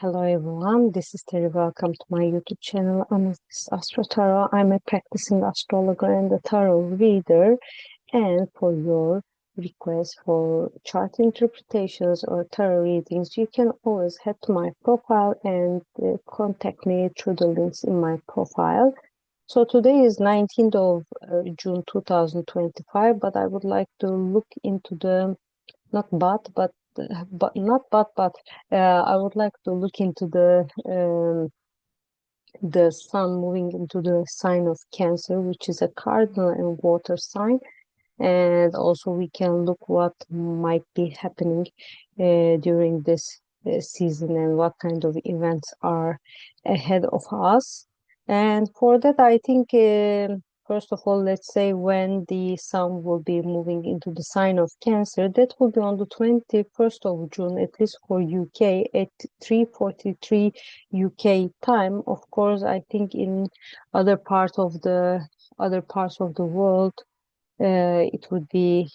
Hello everyone, this is Teri. Welcome to my YouTube channel, Amethystastrotarot. I'm a practicing astrologer and a tarot reader. And for your request for chart interpretations or tarot readings, you can always head to my profile and contact me through the links in my profile. So today is 19th of June 2025, but I would like to look into the not I would like to look into the sun moving into the sign of Cancer, which is a cardinal and water sign, and also we can look what might be happening during this season and what kind of events are ahead of us. And for that, I think first of all, let's say when the sun will be moving into the sign of Cancer. That will be on the 21st of June, at least for UK, at 3:43 UK time. Of course, I think in other parts of the world, it would be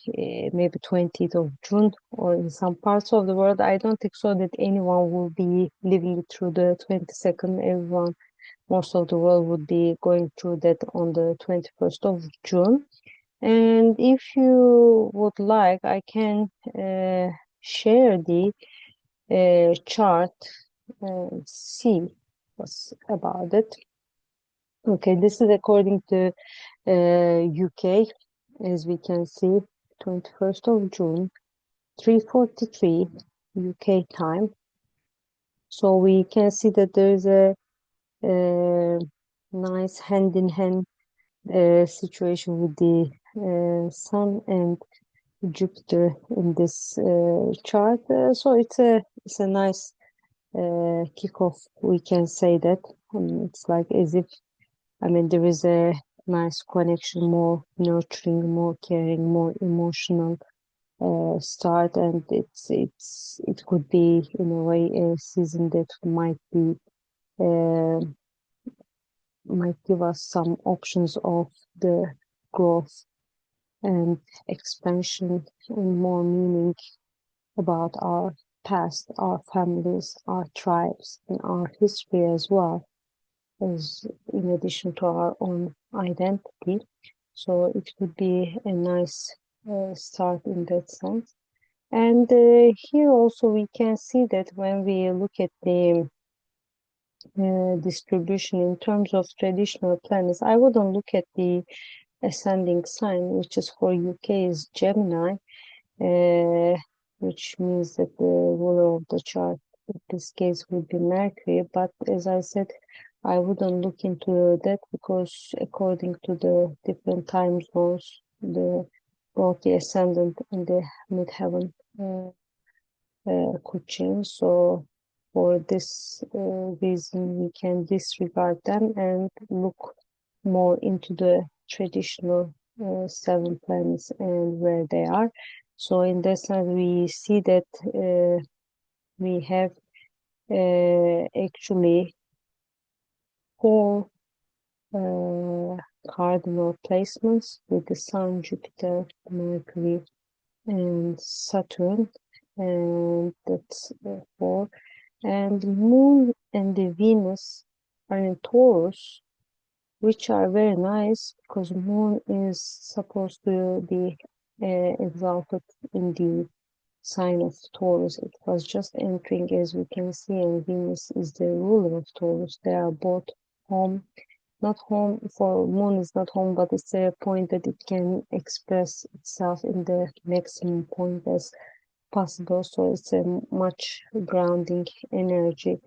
maybe 20th of June, or in some parts of the world. I don't think so that anyone will be living through the 22nd. Most of the world would be going through that on the 21st of June. And if you would like, I can share the chart and see what's about it. Okay, this is according to UK. As we can see, 21st of June, 3:43 UK time. So we can see that there is a nice hand-in-hand situation with the Sun and Jupiter in this chart. So it's a nice kickoff. We can say that. It's like as if, there is a nice connection, more nurturing, more caring, more emotional start, and it could be in a way a season that uh, might give us some options of the growth and expansion and more meaning about our past, our families, our tribes, and our history as well, as in addition to our own identity. So it would be a nice start in that sense. And here also we can see that when we look at the distribution in terms of traditional planets, I wouldn't look at the ascending sign, which is for UK is Gemini, which means that the ruler of the chart in this case would be Mercury. But as I said, I wouldn't look into that because according to the different time zones, both the ascendant and the midheaven could change. So for this reason, we can disregard them and look more into the traditional seven planets and where they are. So in that sense, we see that we have actually four cardinal placements with the Sun, Jupiter, Mercury, and Saturn, and that's four. And the Moon and the Venus are in Taurus, which are very nice because Moon is supposed to be exalted in the sign of Taurus. It was just entering, as we can see, and Venus is the ruler of Taurus. They are both home. Not home for Moon is not home, but it's a point that it can express itself in the maximum point as possible. So it's a much grounding energy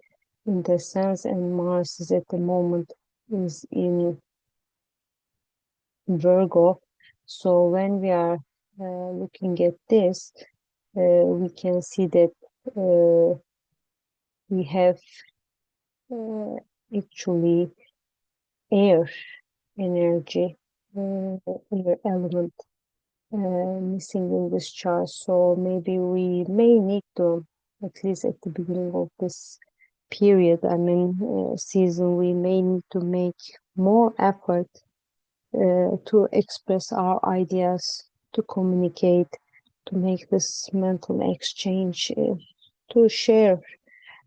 in the sense, and Mars is at the moment is in Virgo. So when we are looking at this, we can see that we have actually air energy, air element missing in this chart. So maybe we may need to, at least at the beginning of this period, season, we may need to make more effort to express our ideas, to communicate, to make this mental exchange, to share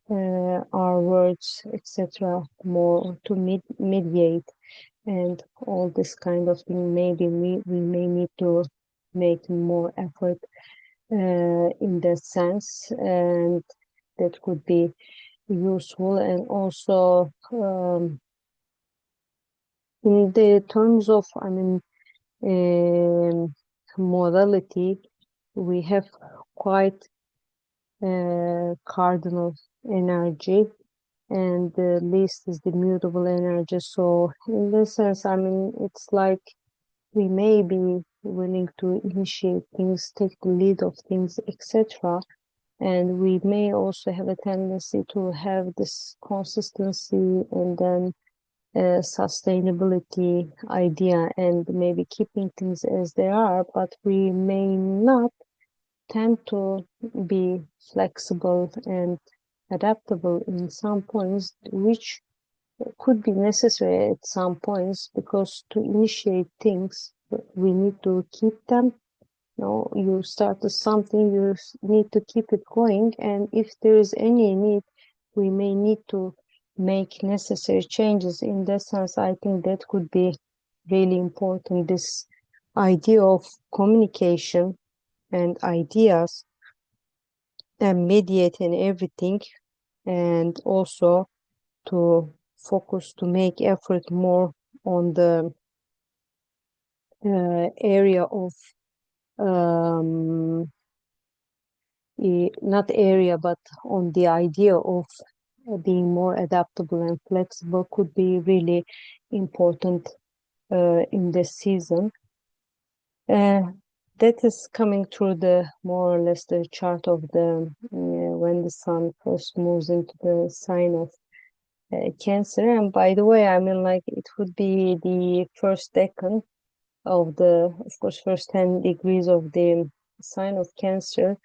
our words, etc., more to mediate and all this kind of thing. Maybe we may need to make more effort in that sense, and that could be useful. And also in the terms of, I mean, modality, we have quite cardinal energy, and the least is the mutable energy. So in this sense, I mean, it's like we may be willing to initiate things, take the lead of things, etc. And we may also have a tendency to have this consistency and then sustainability idea and maybe keeping things as they are, but we may not tend to be flexible and adaptable in some points, which could be necessary at some points, because to initiate things, we need to keep them. You start something, you need to keep it going, and if there is any need, we may need to make necessary changes. In that sense, I think that could be really important, this idea of communication and ideas and mediating everything, and also to focus, to make effort more on the area of not area, but on the idea of being more adaptable and flexible could be really important in this season. That is coming through the more or less the chart of the when the sun first moves into the sign of Cancer. And by the way, I mean, like, it would be the first decan of the, of course, first 10 degrees of the sign of Cancer,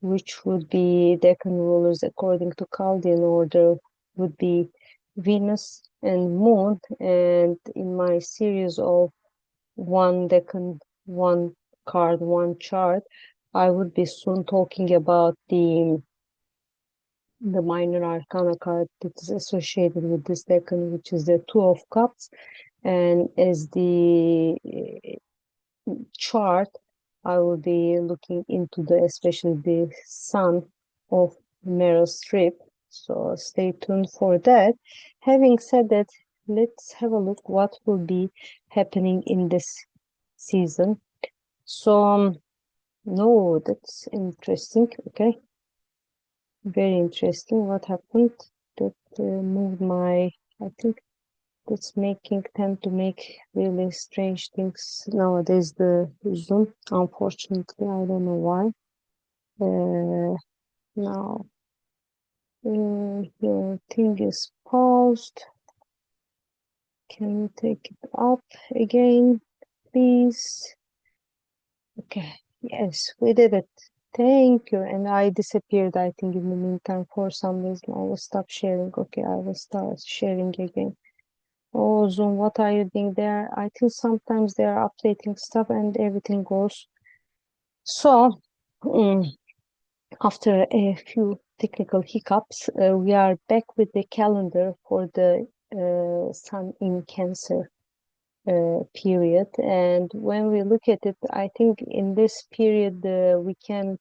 which would be decan rulers according to Chaldean order, would be Venus and Moon. And in my series of one decan, one card, one chart, I would be soon talking about the minor arcana card that is associated with this decan, which is the Two of Cups. And as the chart, I will be looking into the, especially the sun of Meryl Streep. So stay tuned for that. Having said that, let's have a look what will be happening in this season. So, no, that's interesting. Okay. Very interesting. What happened? That moved my, I think that's tend to make really strange things nowadays, the Zoom, unfortunately. I don't know why. Now, your thing is paused. Can you take it up again, please? Okay, yes, we did it. Thank you. And I disappeared, I think, in the meantime for some reason. I will stop sharing. Okay, I will start sharing again. Oh, Zoom, what are you doing there? I think sometimes they are updating stuff and everything goes. So, after a few technical hiccups, we are back with the calendar for the Sun in Cancer period. And when we look at it, I think in this period, we can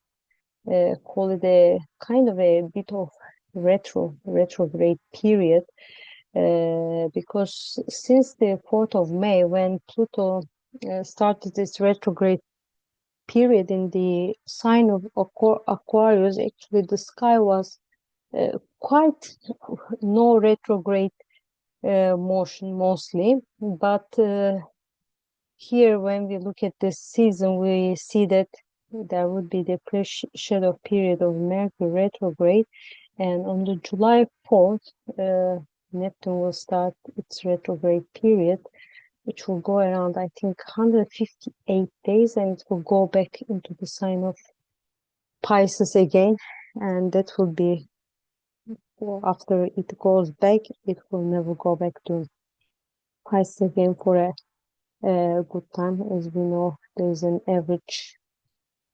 call it a kind of a bit of retrograde period. Because since the 4th of May, when Pluto started its retrograde period in the sign of Aquarius, actually the sky was quite no retrograde motion mostly. But here, when we look at this season, we see that there would be the shadow period of Mercury retrograde, and on the July 4th, Neptune will start its retrograde period, which will go around, I think, 158 days, and it will go back into the sign of Pisces again. And that will be, after it goes back, it will never go back to Pisces again for a good time. As we know, there's an average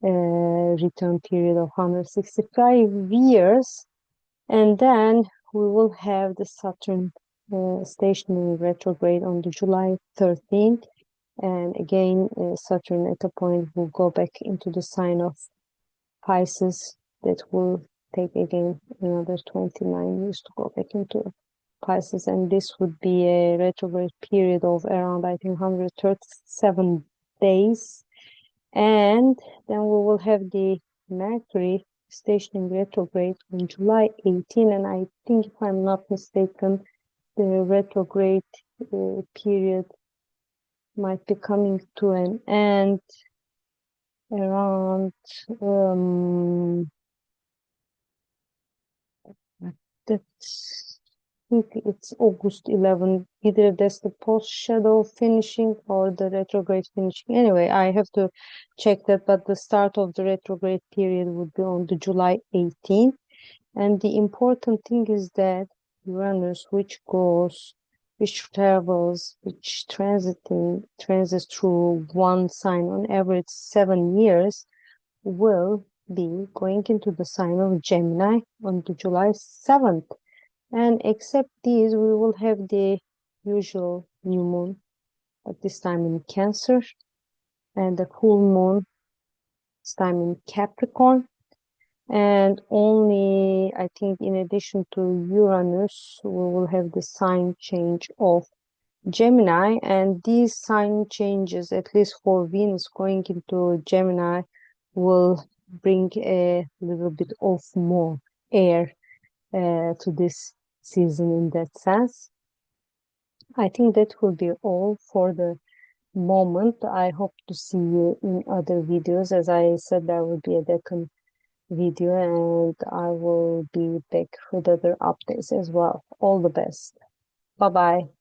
return period of 165 years. And then we will have the Saturn stationary retrograde on the July 13th. And again, Saturn at a point will go back into the sign of Pisces. That will take again another 29 years to go back into Pisces. And this would be a retrograde period of around, I think, 137 days. And then we will have the Mercury stationing retrograde on July 18. And I think, if I'm not mistaken, the retrograde period might be coming to an end around that's I think it's August 11. Either that's the post shadow finishing or the retrograde finishing. Anyway, I have to check that, but the start of the retrograde period would be on the July 18th. And the important thing is that Uranus, which travels, which transits through one sign on average 7 years, will be going into the sign of Gemini on the July 7th. And except these, we will have the usual new moon, but this time in Cancer, and the full moon, this time in Capricorn. And only, I think, in addition to Uranus, we will have the sign change of Gemini. And these sign changes, at least for Venus going into Gemini, will bring a little bit of more air to this season in that sense. I think that will be all for the moment. I hope to see you in other videos. As I said, there will be a second video, and I will be back with other updates as well. All the best. Bye bye.